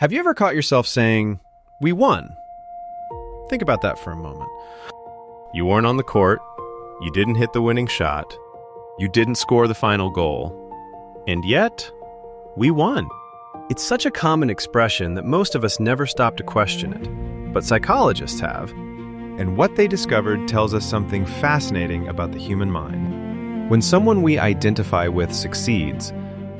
Have you ever caught yourself saying, "We won"? Think about that for a moment. You weren't on the court, you didn't hit the winning shot, you didn't score the final goal, and yet, we won. It's such a common expression that most of us never stop to question it, but psychologists have, and what they discovered tells us something fascinating about the human mind. When someone we identify with succeeds,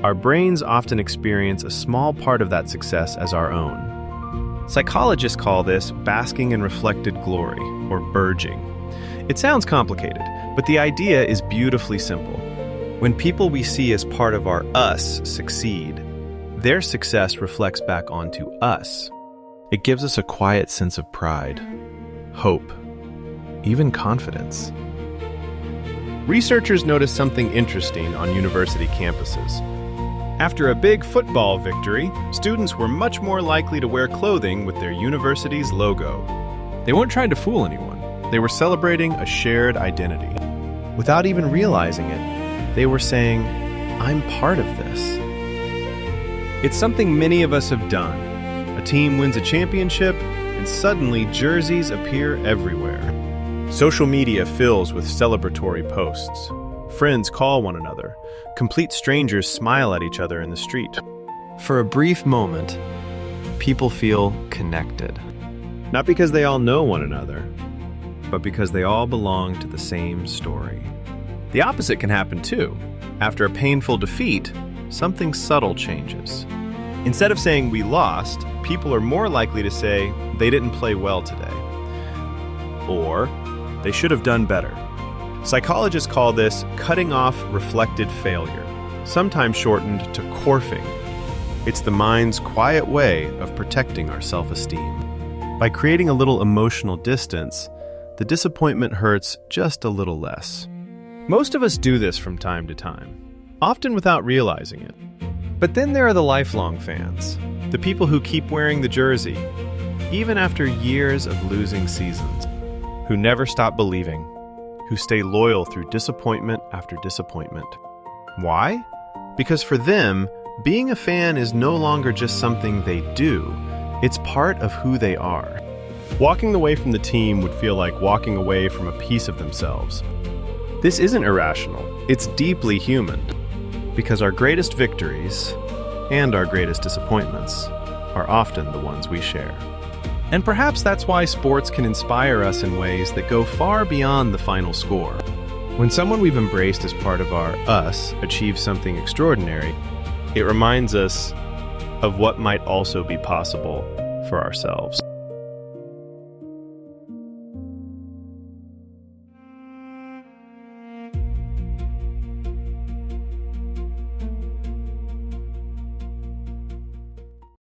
our brains often experience a small part of that success as our own. Psychologists call this basking in reflected glory, or BIRGing. It sounds complicated, but the idea is beautifully simple. When people we see as part of our us succeed, their success reflects back onto us. It gives us a quiet sense of pride, hope, even confidence. Researchers noticed something interesting on university campuses. After a big football victory, students were much more likely to wear clothing with their university's logo. They weren't trying to fool anyone. They were celebrating a shared identity. Without even realizing it, they were saying, "I'm part of this." It's something many of us have done. A team wins a championship, and suddenly jerseys appear everywhere. Social media fills with celebratory posts. Friends call one another. Complete strangers smile at each other in the street. For a brief moment, people feel connected. Not because they all know one another, but because they all belong to the same story. The opposite can happen too. After a painful defeat, something subtle changes. Instead of saying we lost, people are more likely to say they didn't play well today. Or they should have done better. Psychologists call this cutting off reflected failure, sometimes shortened to corfing. It's the mind's quiet way of protecting our self-esteem. By creating a little emotional distance, the disappointment hurts just a little less. Most of us do this from time to time, often without realizing it. But then there are the lifelong fans, the people who keep wearing the jersey, even after years of losing seasons, who never stop believing, who stay loyal through disappointment after disappointment. Why? Because for them, being a fan is no longer just something they do, it's part of who they are. Walking away from the team would feel like walking away from a piece of themselves. This isn't irrational, it's deeply human, because our greatest victories and our greatest disappointments are often the ones we share. And perhaps that's why sports can inspire us in ways that go far beyond the final score. When someone we've embraced as part of our us achieves something extraordinary, it reminds us of what might also be possible for ourselves.